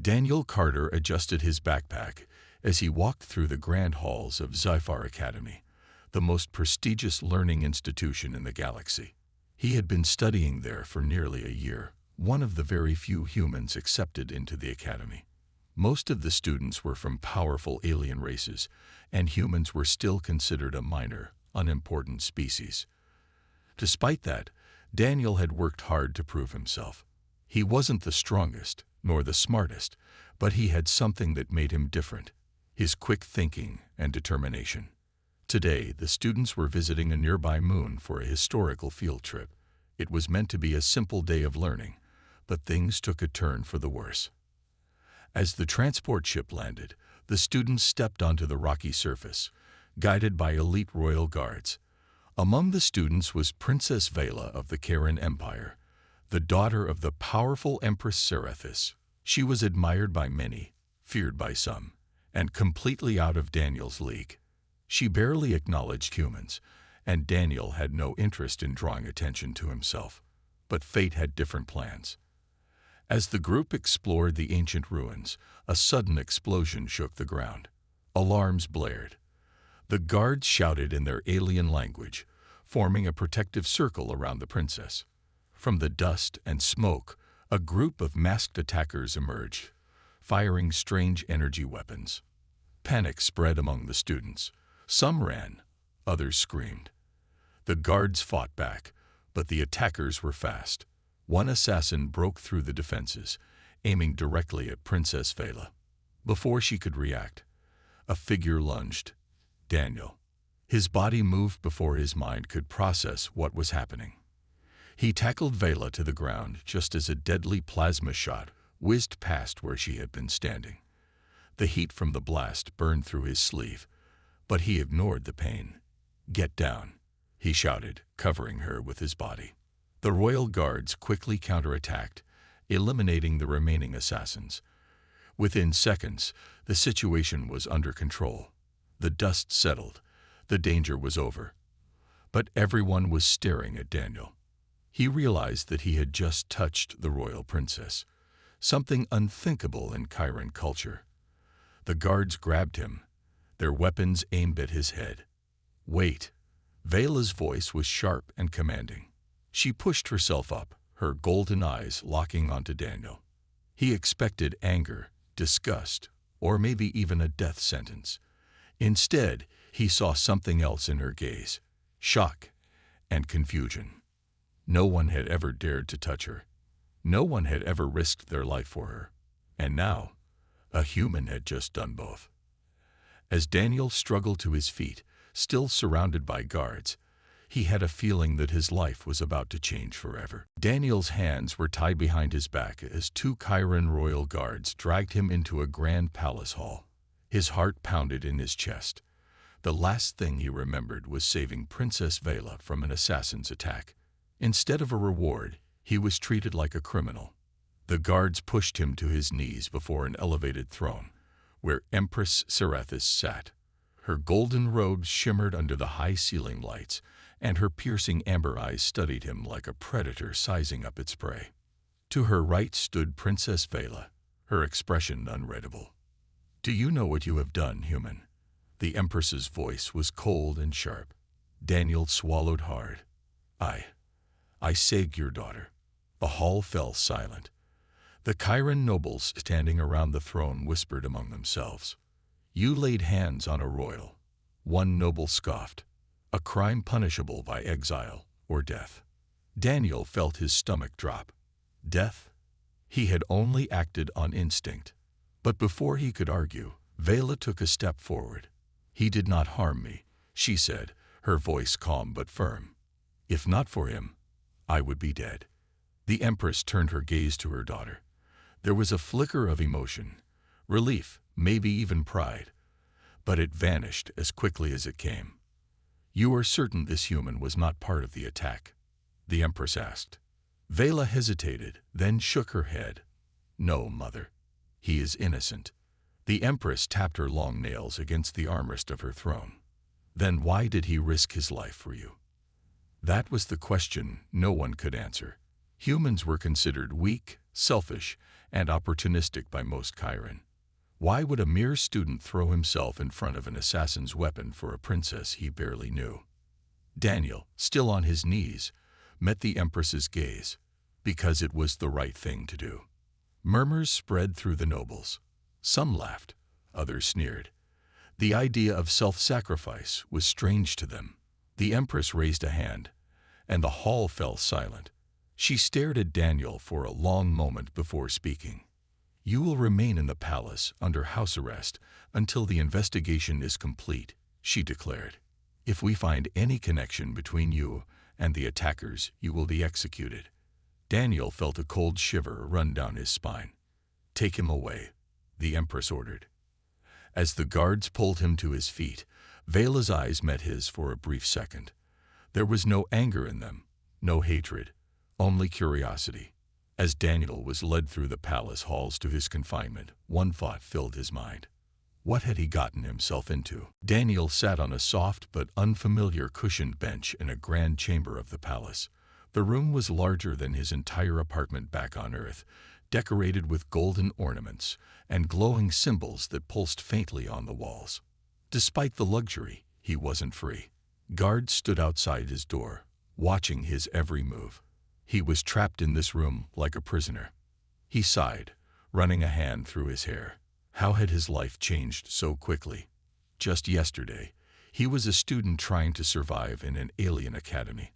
Daniel Carter adjusted his backpack as he walked through the grand halls of Sci-Fi Academy, the most prestigious learning institution in the galaxy. He had been studying there for nearly a year, one of the very few humans accepted into the academy. Most of the students were from powerful alien races, and humans were still considered a minor, unimportant species. Despite that, Daniel had worked hard to prove himself. He wasn't the strongest, nor the smartest, but he had something that made him different: his quick thinking and determination. Today, the students were visiting a nearby moon for a historical field trip. It was meant to be a simple day of learning, but things took a turn for the worse. As the transport ship landed, the students stepped onto the rocky surface, guided by elite royal guards. Among the students was Princess Vela of the Karen Empire, the daughter of the powerful Empress Serethis. She was admired by many, feared by some, and completely out of Daniel's league. She barely acknowledged humans, and Daniel had no interest in drawing attention to himself. But fate had different plans. As the group explored the ancient ruins, a sudden explosion shook the ground. Alarms blared. The guards shouted in their alien language, forming a protective circle around the princess. From the dust and smoke, a group of masked attackers emerged, firing strange energy weapons. Panic spread among the students. Some ran, others screamed. The guards fought back, but the attackers were fast. One assassin broke through the defenses, aiming directly at Princess Vela. Before she could react, a figure lunged: Daniel. His body moved before his mind could process what was happening. He tackled Vela to the ground just as a deadly plasma shot whizzed past where she had been standing. The heat from the blast burned through his sleeve, but he ignored the pain. "Get down," he shouted, covering her with his body. The royal guards quickly counterattacked, eliminating the remaining assassins. Within seconds, the situation was under control. The dust settled. The danger was over. But everyone was staring at Daniel. He realized that he had just touched the royal princess, something unthinkable in Chiron culture. The guards grabbed him, their weapons aimed at his head. "Wait." Vela's voice was sharp and commanding. She pushed herself up, her golden eyes locking onto Daniel. He expected anger, disgust, or maybe even a death sentence. Instead, he saw something else in her gaze: shock and confusion. No one had ever dared to touch her. No one had ever risked their life for her. And now, a human had just done both. As Daniel struggled to his feet, still surrounded by guards, he had a feeling that his life was about to change forever. Daniel's hands were tied behind his back as two Chiron royal guards dragged him into a grand palace hall. His heart pounded in his chest. The last thing he remembered was saving Princess Vela from an assassin's attack. Instead of a reward, he was treated like a criminal. The guards pushed him to his knees before an elevated throne, where Empress Serethis sat. Her golden robes shimmered under the high ceiling lights, and her piercing amber eyes studied him like a predator sizing up its prey. To her right stood Princess Vela, her expression unreadable. "Do you know what you have done, human?" The Empress's voice was cold and sharp. Daniel swallowed hard. I saved your daughter." The hall fell silent. The Chiron nobles standing around the throne whispered among themselves. "You laid hands on a royal." One noble scoffed. "A crime punishable by exile or death." Daniel felt his stomach drop. Death? He had only acted on instinct. But before he could argue, Vela took a step forward. "He did not harm me," she said, her voice calm but firm. "If not for him, I would be dead." The Empress turned her gaze to her daughter. There was a flicker of emotion, relief, maybe even pride. But it vanished as quickly as it came. "You are certain this human was not part of the attack?" the Empress asked. Vela hesitated, then shook her head. "No, mother. He is innocent." The Empress tapped her long nails against the armrest of her throne. "Then why did he risk his life for you?" That was the question no one could answer. Humans were considered weak, selfish, and opportunistic by most Chiron. Why would a mere student throw himself in front of an assassin's weapon for a princess he barely knew? Daniel, still on his knees, met the Empress's gaze, because it was the right thing to do. Murmurs spread through the nobles. Some laughed, others sneered. The idea of self-sacrifice was strange to them. The Empress raised a hand, and the hall fell silent. She stared at Daniel for a long moment before speaking. "You will remain in the palace under house arrest until the investigation is complete," she declared. "If we find any connection between you and the attackers, you will be executed." Daniel felt a cold shiver run down his spine. "Take him away," the Empress ordered. As the guards pulled him to his feet, Vela's eyes met his for a brief second. There was no anger in them, no hatred, only curiosity. As Daniel was led through the palace halls to his confinement, one thought filled his mind. What had he gotten himself into? Daniel sat on a soft but unfamiliar cushioned bench in a grand chamber of the palace. The room was larger than his entire apartment back on Earth, decorated with golden ornaments and glowing symbols that pulsed faintly on the walls. Despite the luxury, he wasn't free. Guards stood outside his door, watching his every move. He was trapped in this room like a prisoner. He sighed, running a hand through his hair. How had his life changed so quickly? Just yesterday, he was a student trying to survive in an alien academy,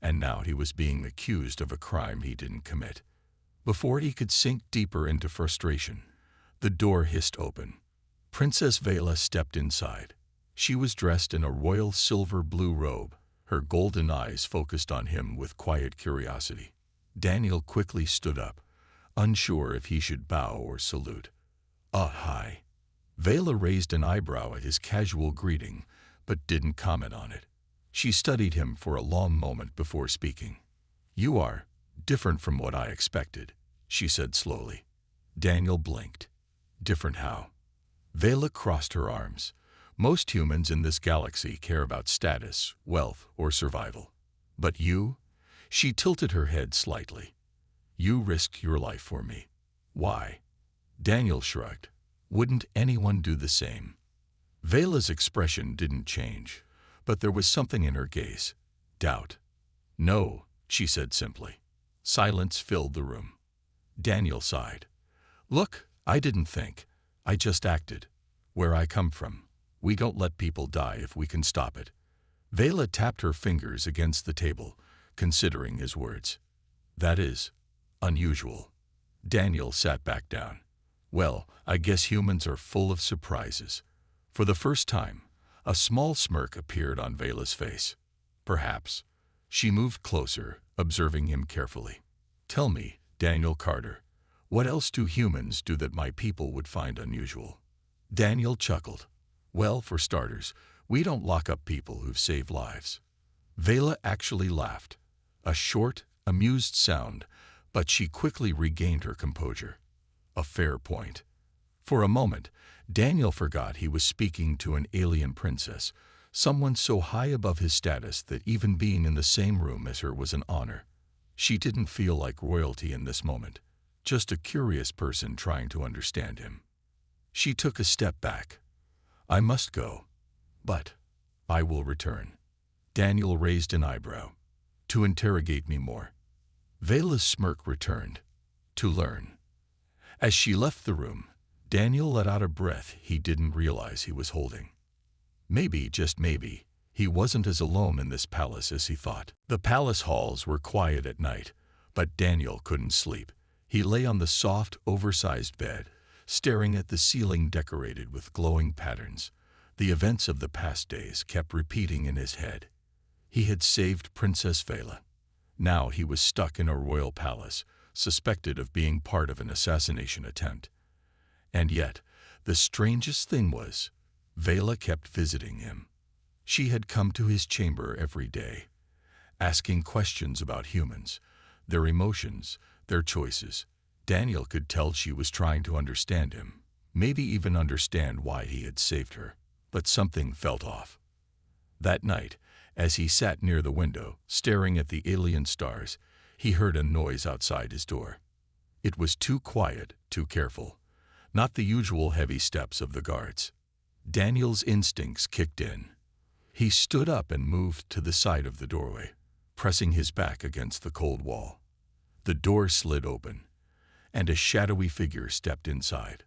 and now he was being accused of a crime he didn't commit. Before he could sink deeper into frustration, the door hissed open. Princess Vela stepped inside. She was dressed in a royal silver-blue robe, her golden eyes focused on him with quiet curiosity. Daniel quickly stood up, unsure if he should bow or salute. Hi." Vela raised an eyebrow at his casual greeting, but didn't comment on it. She studied him for a long moment before speaking. "You are different from what I expected," she said slowly. Daniel blinked. "Different how?" Vela crossed her arms. "Most humans in this galaxy care about status, wealth, or survival. But you?" She tilted her head slightly. "You risked your life for me. Why?" Daniel shrugged. "Wouldn't anyone do the same?" Vela's expression didn't change, but there was something in her gaze. Doubt. "No," she said simply. Silence filled the room. Daniel sighed. "Look, I didn't think. I just acted. Where I come from, we don't let people die if we can stop it." Vela tapped her fingers against the table, considering his words. "That is unusual." Daniel sat back down. "Well, I guess humans are full of surprises." For the first time, a small smirk appeared on Vela's face. "Perhaps." She moved closer, observing him carefully. "Tell me, Daniel Carter, what else do humans do that my people would find unusual?" Daniel chuckled. "Well, for starters, we don't lock up people who've saved lives." Vela actually laughed. A short, amused sound, but she quickly regained her composure. A fair point. For a moment, Daniel forgot he was speaking to an alien princess, someone so high above his status that even being in the same room as her was an honor. She didn't feel like royalty in this moment, just a curious person trying to understand him. She took a step back. "I must go, but I will return." Daniel raised an eyebrow. "To interrogate me more?" Vela's smirk returned. "To learn." As she left the room, Daniel let out a breath he didn't realize he was holding. Maybe, just maybe, he wasn't as alone in this palace as he thought. The palace halls were quiet at night, but Daniel couldn't sleep. He lay on the soft, oversized bed, staring at the ceiling decorated with glowing patterns. The events of the past days kept repeating in his head. He had saved Princess Vela. Now he was stuck in a royal palace, suspected of being part of an assassination attempt. And yet, the strangest thing was, Vela kept visiting him. She had come to his chamber every day, asking questions about humans, their emotions, their choices. Daniel could tell she was trying to understand him, maybe even understand why he had saved her, but something felt off. That night, as he sat near the window, staring at the alien stars, he heard a noise outside his door. It was too quiet, too careful. Not the usual heavy steps of the guards. Daniel's instincts kicked in. He stood up and moved to the side of the doorway, pressing his back against the cold wall. The door slid open, and a shadowy figure stepped inside.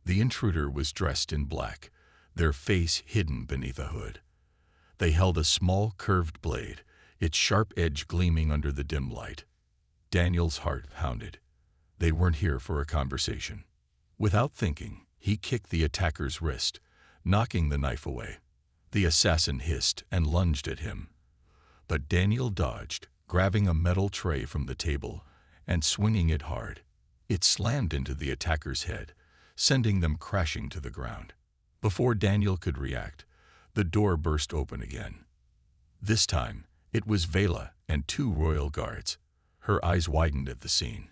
The intruder was dressed in black, their face hidden beneath a hood. They held a small curved blade, its sharp edge gleaming under the dim light. Daniel's heart pounded. They weren't here for a conversation. Without thinking, he kicked the attacker's wrist, knocking the knife away. The assassin hissed and lunged at him. But Daniel dodged, grabbing a metal tray from the table and swinging it hard. It slammed into the attacker's head, sending them crashing to the ground. Before Daniel could react, the door burst open again. This time, it was Vela and 2 royal guards. Her eyes widened at the scene.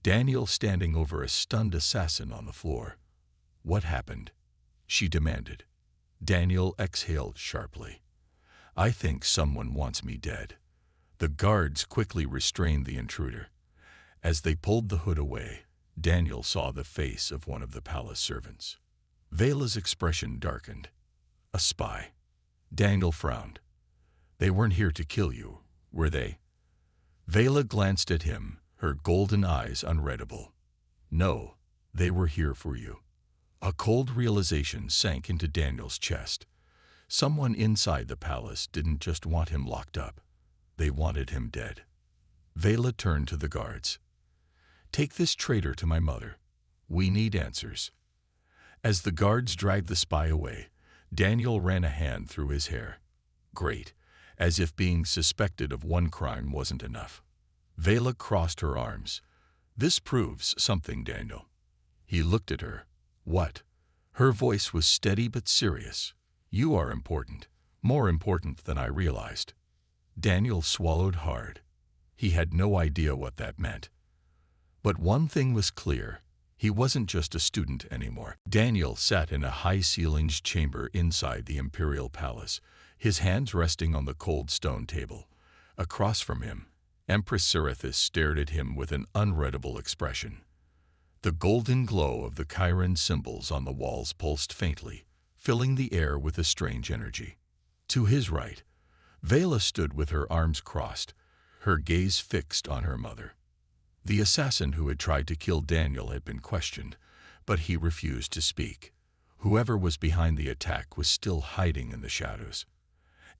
Daniel standing over a stunned assassin on the floor. "What happened?" she demanded. Daniel exhaled sharply. "I think someone wants me dead." The guards quickly restrained the intruder. As they pulled the hood away, Daniel saw the face of one of the palace servants. Vela's expression darkened. "A spy." Daniel frowned. "They weren't here to kill you, were they?" Vela glanced at him, her golden eyes unreadable. "No, they were here for you." A cold realization sank into Daniel's chest. Someone inside the palace didn't just want him locked up. They wanted him dead. Vela turned to the guards. "Take this traitor to my mother. We need answers." As the guards dragged the spy away, Daniel ran a hand through his hair. Great, as if being suspected of one crime wasn't enough. Vela crossed her arms. "This proves something, Daniel." He looked at her. "What?" Her voice was steady but serious. "You are important, more important than I realized." Daniel swallowed hard. He had no idea what that meant. But one thing was clear. He wasn't just a student anymore. Daniel sat in a high-ceilinged chamber inside the imperial palace, his hands resting on the cold stone table. Across from him, Empress Serethis stared at him with an unreadable expression. The golden glow of the Chiron symbols on the walls pulsed faintly, filling the air with a strange energy. To his right, Vela stood with her arms crossed, her gaze fixed on her mother. The assassin who had tried to kill Daniel had been questioned, but he refused to speak. Whoever was behind the attack was still hiding in the shadows.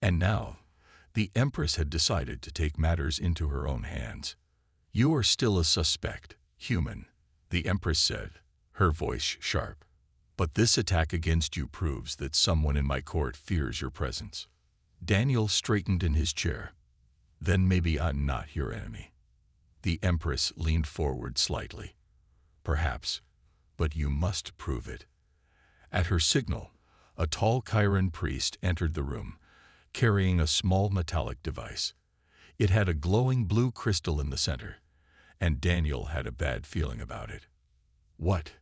And now, the Empress had decided to take matters into her own hands. "You are still a suspect, human," the Empress said, her voice sharp. "But this attack against you proves that someone in my court fears your presence." Daniel straightened in his chair. "Then maybe I'm not your enemy." The Empress leaned forward slightly. "Perhaps, but you must prove it." At her signal, a tall Chiron priest entered the room, carrying a small metallic device. It had a glowing blue crystal in the center, and Daniel had a bad feeling about it. "What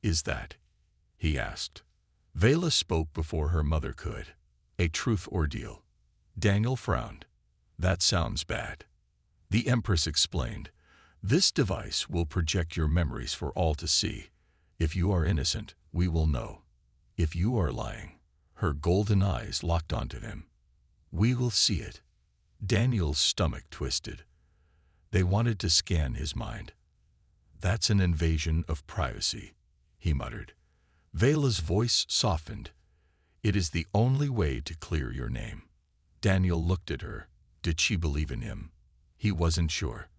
is that?" he asked. Vela spoke before her mother could. "A truth ordeal." Daniel frowned. "That sounds bad." The Empress explained, "This device will project your memories for all to see. If you are innocent, we will know. If you are lying," her golden eyes locked onto him, "we will see it." Daniel's stomach twisted. They wanted to scan his mind. "That's an invasion of privacy," he muttered. Vela's voice softened. "It is the only way to clear your name." Daniel looked at her. Did she believe in him? He wasn't sure.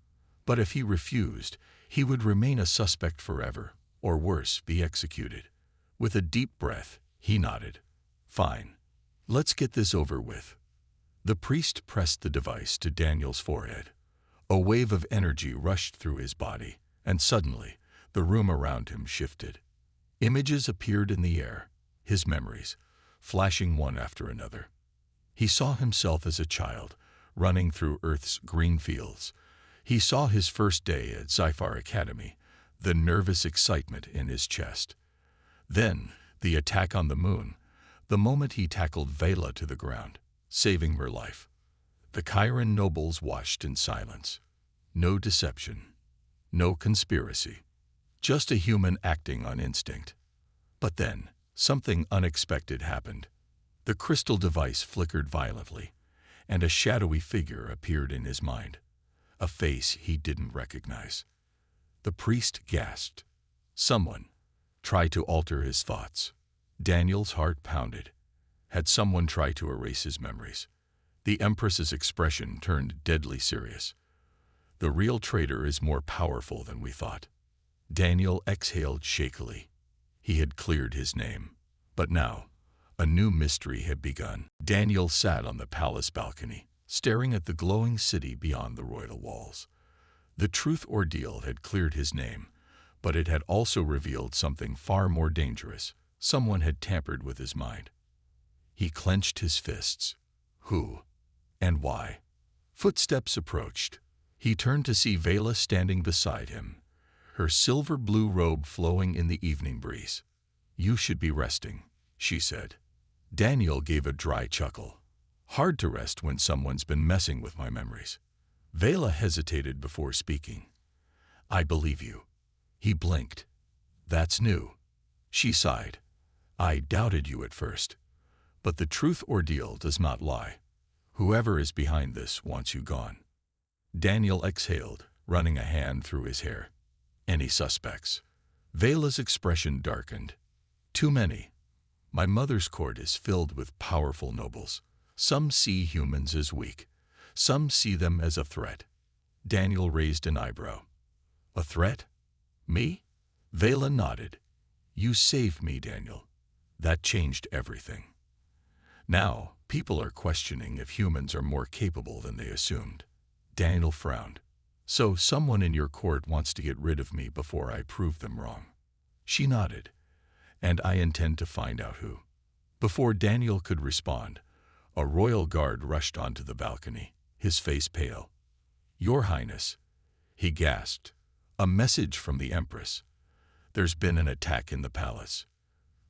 But if he refused, he would remain a suspect forever, or worse, be executed. With a deep breath, he nodded. "Fine. Let's get this over with." The priest pressed the device to Daniel's forehead. A wave of energy rushed through his body, and suddenly, the room around him shifted. Images appeared in the air, his memories, flashing one after another. He saw himself as a child, running through Earth's green fields. He saw his first day at Sci-Fi Academy, the nervous excitement in his chest. Then, the attack on the moon, the moment he tackled Vela to the ground, saving her life. The Chiron nobles watched in silence. No deception, No conspiracy. Just a human acting on instinct. But then, something unexpected happened. The crystal device flickered violently, and a shadowy figure appeared in his mind. A face he didn't recognize. The priest gasped. Someone tried to alter his thoughts. Daniel's heart pounded. Had someone tried to erase his memories? The Empress's expression turned deadly serious. The real traitor is more powerful than we thought. Daniel exhaled shakily. He had cleared his name. But now, a new mystery had begun. Daniel sat on the palace balcony, staring at the glowing city beyond the royal walls. The truth ordeal had cleared his name, but it had also revealed something far more dangerous. Someone had tampered with his mind. He clenched his fists. Who? And why? Footsteps approached. He turned to see Vela standing beside him, her silver-blue robe flowing in the evening breeze. "You should be resting," she said. Daniel gave a dry chuckle. "Hard to rest when someone's been messing with my memories." Vela hesitated before speaking. "I believe you." He blinked. "That's new." She sighed. "I doubted you at first. But the truth ordeal does not lie. Whoever is behind this wants you gone." Daniel exhaled, running a hand through his hair. "Any suspects?" Vela's expression darkened. "Too many. My mother's court is filled with powerful nobles. Some see humans as weak. Some see them as a threat." Daniel raised an eyebrow. "A threat? Me?" Vela nodded. "You saved me, Daniel. That changed everything. Now, people are questioning if humans are more capable than they assumed." Daniel frowned. "So someone in your court wants to get rid of me before I prove them wrong." She nodded. "And I intend to find out who." Before Daniel could respond, a royal guard rushed onto the balcony, his face pale. "Your Highness," he gasped. "A message from the Empress. There's been an attack in the palace."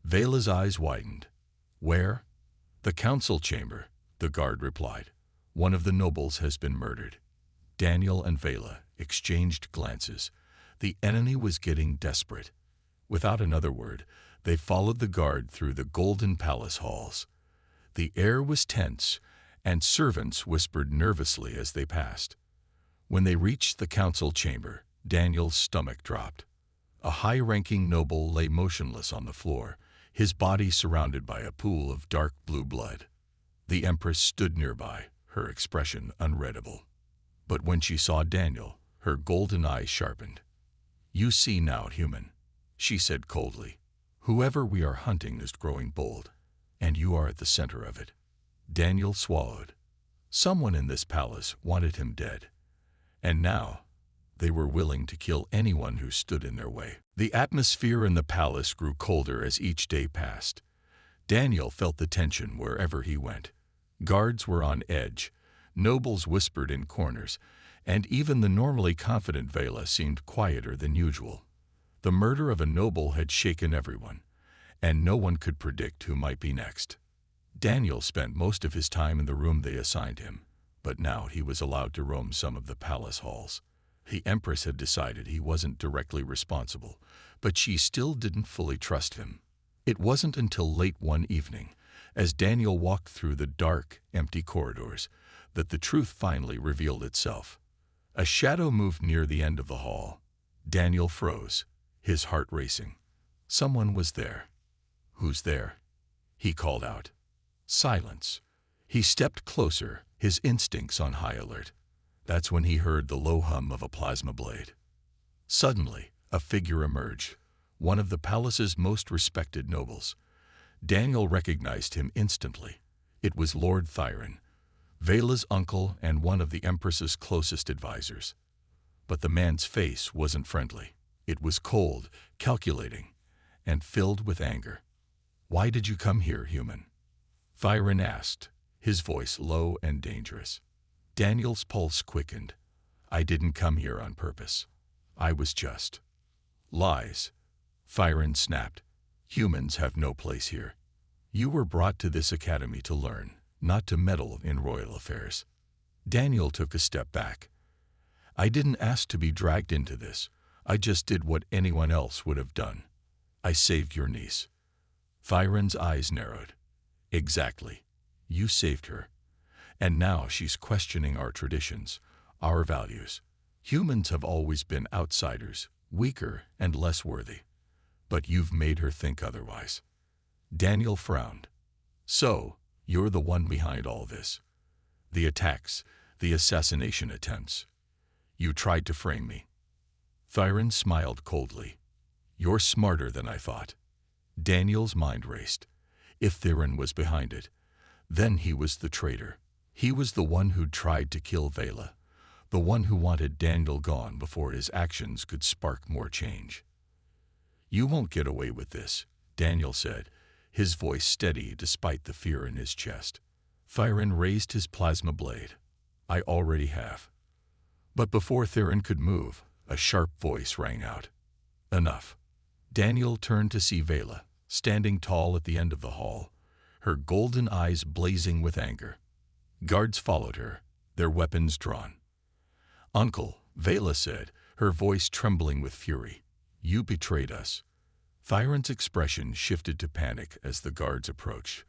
Vela's eyes widened. "Where?" "The council chamber," the guard replied. "One of the nobles has been murdered." Daniel and Vela exchanged glances. The enemy was getting desperate. Without another word, they followed the guard through the golden palace halls. The air was tense, and servants whispered nervously as they passed. When they reached the council chamber, Daniel's stomach dropped. A high-ranking noble lay motionless on the floor, his body surrounded by a pool of dark blue blood. The Empress stood nearby, her expression unreadable. But when she saw Daniel, her golden eyes sharpened. "You see now, human," she said coldly. "Whoever we are hunting is growing bold, and you are at the center of it." Daniel swallowed. Someone in this palace wanted him dead, and now they were willing to kill anyone who stood in their way. The atmosphere in the palace grew colder as each day passed. Daniel felt the tension wherever he went. Guards were on edge, nobles whispered in corners, and even the normally confident Vela seemed quieter than usual. The murder of a noble had shaken everyone, and no one could predict who might be next. Daniel spent most of his time in the room they assigned him, but now he was allowed to roam some of the palace halls. The Empress had decided he wasn't directly responsible, but she still didn't fully trust him. It wasn't until late one evening, as Daniel walked through the dark, empty corridors, that the truth finally revealed itself. A shadow moved near the end of the hall. Daniel froze, his heart racing. Someone was there. "Who's there?" he called out. Silence. He stepped closer, his instincts on high alert. That's when he heard the low hum of a plasma blade. Suddenly, a figure emerged, one of the palace's most respected nobles. Daniel recognized him instantly. It was Lord Thyron, Vela's uncle and one of the Empress's closest advisors. But the man's face wasn't friendly. It was cold, calculating, and filled with anger. "Why did you come here, human?" Thyron asked, his voice low and dangerous. Daniel's pulse quickened. "I didn't come here on purpose. I was just..." "Lies," Thyron snapped. "Humans have no place here. You were brought to this academy to learn, not to meddle in royal affairs." Daniel took a step back. "I didn't ask to be dragged into this. I just did what anyone else would have done. I saved your niece. Thyron's eyes narrowed. Exactly. You saved her. And now she's questioning our traditions, our values. Humans have always been outsiders, weaker and less worthy. But you've made her think otherwise. Daniel frowned. So, you're the one behind all this. The attacks, the assassination attempts. You tried to frame me. Thyron smiled coldly. You're smarter than I thought. Daniel's mind raced. If Thyron was behind it, then he was the traitor. He was the one who'd tried to kill Vela, the one who wanted Daniel gone before his actions could spark more change. You won't get away with this, Daniel said, his voice steady despite the fear in his chest. Thyron raised his plasma blade. I already have. But before Thyron could move, a sharp voice rang out. Enough. Daniel turned to see Vela, standing tall at the end of the hall, her golden eyes blazing with anger. Guards followed her, their weapons drawn. Uncle, Vela said, her voice trembling with fury. You betrayed us. Thyron's expression shifted to panic as the guards approached,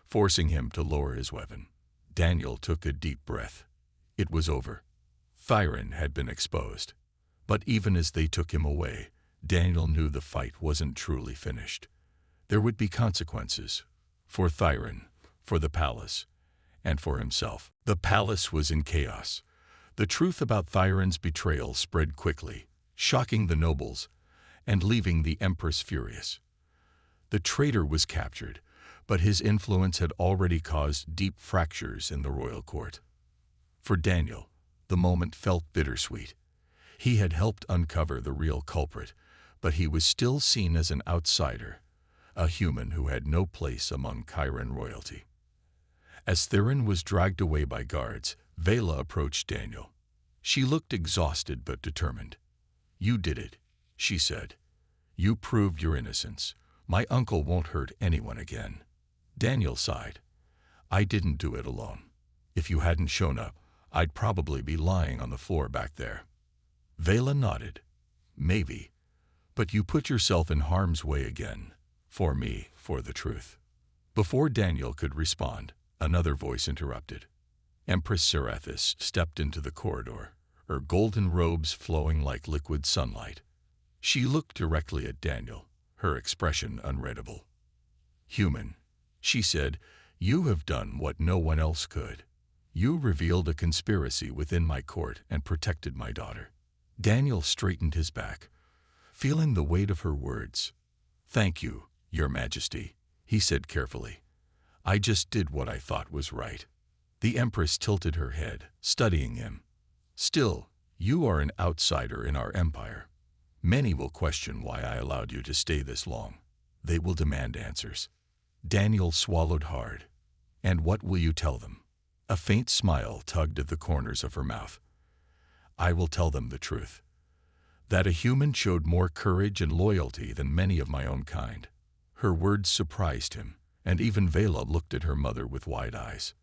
forcing him to lower his weapon. Daniel took a deep breath. It was over. Thyron had been exposed. But even as they took him away, Daniel knew the fight wasn't truly finished. There would be consequences. For Thyron, for the palace, and for himself. The palace was in chaos. The truth about Thyron's betrayal spread quickly, shocking the nobles, and leaving the Empress furious. The traitor was captured, but his influence had already caused deep fractures in the royal court. For Daniel, the moment felt bittersweet. He had helped uncover the real culprit, but he was still seen as an outsider, a human who had no place among Chiron royalty. As Thyron was dragged away by guards, Vela approached Daniel. She looked exhausted but determined. You did it, she said. You proved your innocence. My uncle won't hurt anyone again. Daniel sighed. I didn't do it alone. If you hadn't shown up, I'd probably be lying on the floor back there. Vela nodded. Maybe. But you put yourself in harm's way again. For me, for the truth. Before Daniel could respond, another voice interrupted. Empress Serathis stepped into the corridor, her golden robes flowing like liquid sunlight. She looked directly at Daniel, her expression unreadable. Human, she said, you have done what no one else could. You revealed a conspiracy within my court and protected my daughter. Daniel straightened his back, feeling the weight of her words. Thank you, Your Majesty, he said carefully. I just did what I thought was right. The Empress tilted her head, studying him. Still, you are an outsider in our empire. Many will question why I allowed you to stay this long. They will demand answers. Daniel swallowed hard. And what will you tell them? A faint smile tugged at the corners of her mouth. I will tell them the truth. That a human showed more courage and loyalty than many of my own kind. Her words surprised him, and even Vela looked at her mother with wide eyes.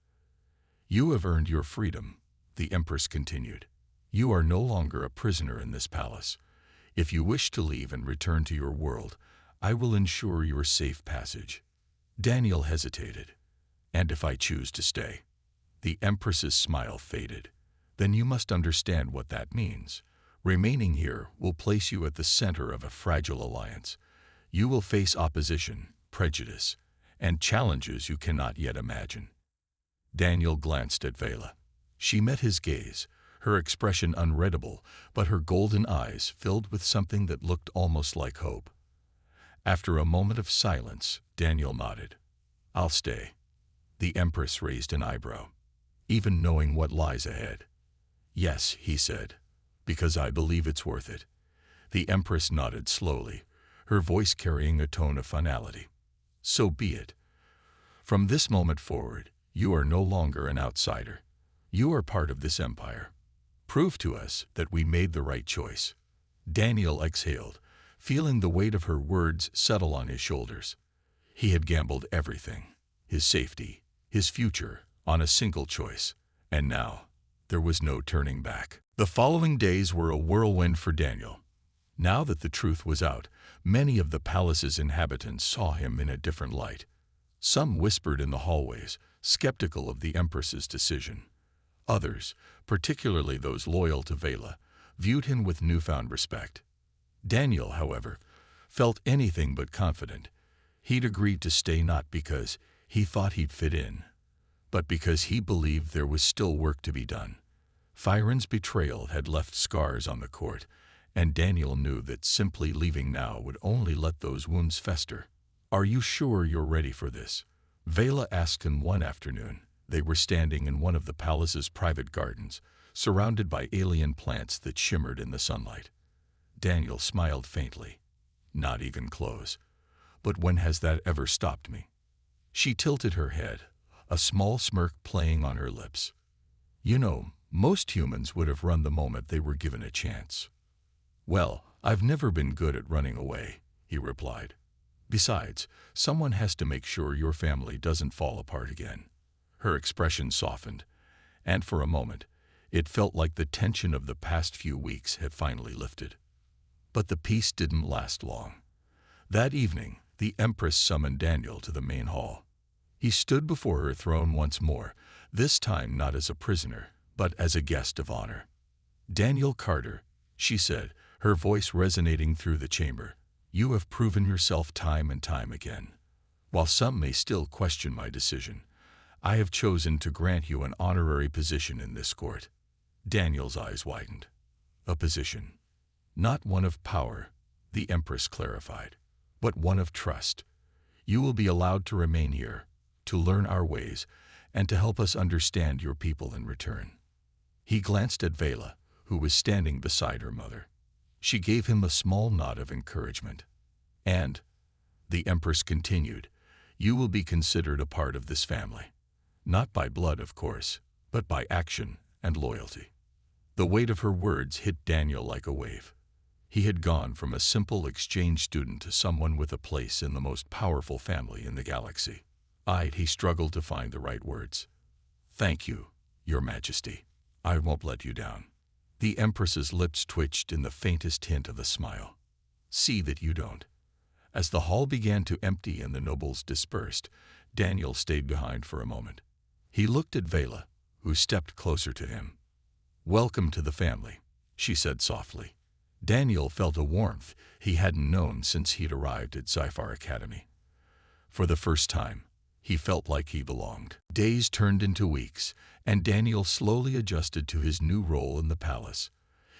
You have earned your freedom, the Empress continued. You are no longer a prisoner in this palace. If you wish to leave and return to your world, I will ensure your safe passage. Daniel hesitated. And if I choose to stay? The Empress's smile faded. Then you must understand what that means. Remaining here will place you at the center of a fragile alliance. You will face opposition, prejudice, and challenges you cannot yet imagine. Daniel glanced at Vela. She met his gaze, her expression unreadable, but her golden eyes filled with something that looked almost like hope. After a moment of silence, Daniel nodded. I'll stay. The Empress raised an eyebrow, even knowing what lies ahead. Yes, he said, because I believe it's worth it. The Empress nodded slowly, her voice carrying a tone of finality. So be it. From this moment forward, you are no longer an outsider. You are part of this empire. Prove to us that we made the right choice. Daniel exhaled, feeling the weight of her words settle on his shoulders. He had gambled everything, his safety, his future, on a single choice, and now there was no turning back. The following days were a whirlwind for Daniel. Now that the truth was out, many of the palace's inhabitants saw him in a different light. Some whispered in the hallways, skeptical of the Empress's decision. Others, particularly those loyal to Vela, viewed him with newfound respect. Daniel, however, felt anything but confident. He'd agreed to stay not because he thought he'd fit in, but because he believed there was still work to be done. Firen's betrayal had left scars on the court, and Daniel knew that simply leaving now would only let those wounds fester. "Are you sure you're ready for this?" Vela asked him one afternoon. They were standing in one of the palace's private gardens, surrounded by alien plants that shimmered in the sunlight. Daniel smiled faintly. "Not even close. But when has that ever stopped me?" She tilted her head, a small smirk playing on her lips. "You know, most humans would have run the moment they were given a chance." "Well, I've never been good at running away," he replied. "Besides, someone has to make sure your family doesn't fall apart again." Her expression softened, and for a moment, it felt like the tension of the past few weeks had finally lifted. But the peace didn't last long. That evening, the Empress summoned Daniel to the main hall. He stood before her throne once more, this time not as a prisoner, but as a guest of honor. "Daniel Carter," she said, her voice resonating through the chamber, "you have proven yourself time and time again. While some may still question my decision, I have chosen to grant you an honorary position in this court." Daniel's eyes widened. "A position. Not one of power," the Empress clarified, "but one of trust. You will be allowed to remain here, to learn our ways, and to help us understand your people in return." He glanced at Vela, who was standing beside her mother. She gave him a small nod of encouragement. "And," the Empress continued, "you will be considered a part of this family. Not by blood, of course, but by action and loyalty." The weight of her words hit Daniel like a wave. He had gone from a simple exchange student to someone with a place in the most powerful family in the galaxy. He struggled to find the right words. "Thank you, Your Majesty. I won't let you down." The Empress's lips twitched in the faintest hint of a smile. "See that you don't." As the hall began to empty and the nobles dispersed, Daniel stayed behind for a moment. He looked at Vela, who stepped closer to him. "Welcome to the family," she said softly. Daniel felt a warmth he hadn't known since he'd arrived at Sci-Fi Academy. For the first time, he felt like he belonged. Days turned into weeks, and Daniel slowly adjusted to his new role in the palace.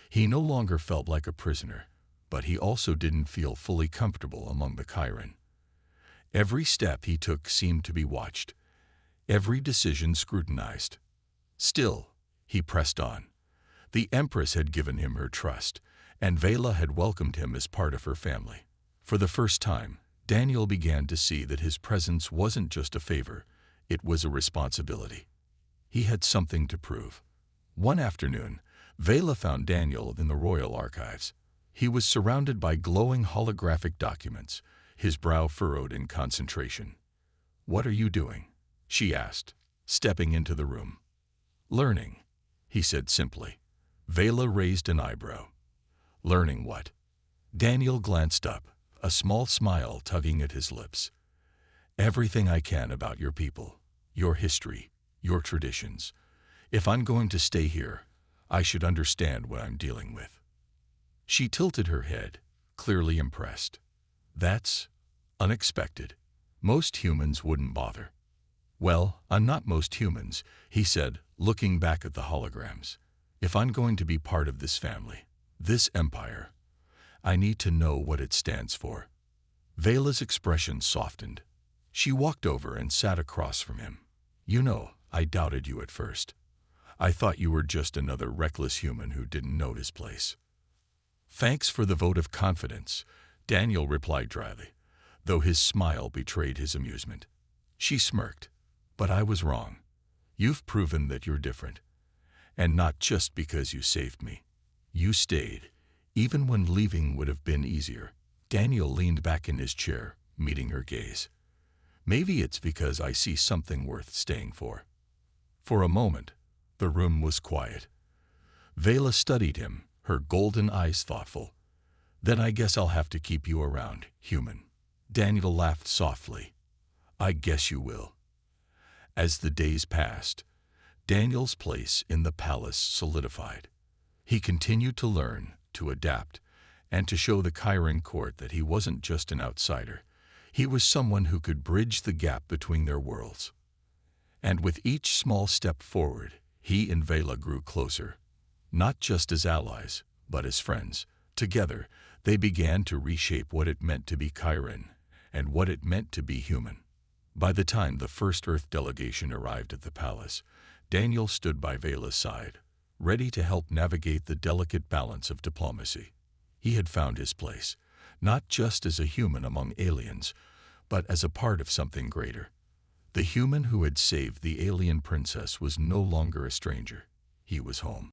He no longer felt like a prisoner, but he also didn't feel fully comfortable among the Chiron. Every step he took seemed to be watched, every decision scrutinized. Still, he pressed on. The Empress had given him her trust, and Vela had welcomed him as part of her family. For the first time, Daniel began to see that his presence wasn't just a favor, it was a responsibility. He had something to prove. One afternoon, Vela found Daniel in the royal archives. He was surrounded by glowing holographic documents, his brow furrowed in concentration. "What are you doing?" she asked, stepping into the room. "Learning," he said simply. Vela raised an eyebrow. "Learning what?" Daniel glanced up, a small smile tugging at his lips. "Everything I can about your people, your history, your traditions. If I'm going to stay here, I should understand what I'm dealing with." She tilted her head, clearly impressed. "That's unexpected. Most humans wouldn't bother." "Well, I'm not most humans," he said, looking back at the holograms. "If I'm going to be part of this family, this empire, I need to know what it stands for." Vela's expression softened. She walked over and sat across from him. "You know, I doubted you at first. I thought you were just another reckless human who didn't know his place." "Thanks for the vote of confidence," Daniel replied dryly, though his smile betrayed his amusement. She smirked. "But I was wrong. You've proven that you're different. And not just because you saved me. You stayed, even when leaving would have been easier." Daniel leaned back in his chair, meeting her gaze. "Maybe it's because I see something worth staying for." For a moment, the room was quiet. Vela studied him, her golden eyes thoughtful. Then I guess I'll have to keep you around, human. Daniel laughed softly. I guess you will. As the days passed, Daniel's place in the palace solidified. He continued to learn, to adapt, and to show the Chiron court that he wasn't just an outsider. He was someone who could bridge the gap between their worlds. And with each small step forward, he and Vela grew closer, not just as allies, but as friends. Together, they began to reshape what it meant to be Chiron and what it meant to be human. By the time the first Earth delegation arrived at the palace, Daniel stood by Vela's side, ready to help navigate the delicate balance of diplomacy. He had found his place, not just as a human among aliens, but as a part of something greater. The human who had saved the alien princess was no longer a stranger. He was home.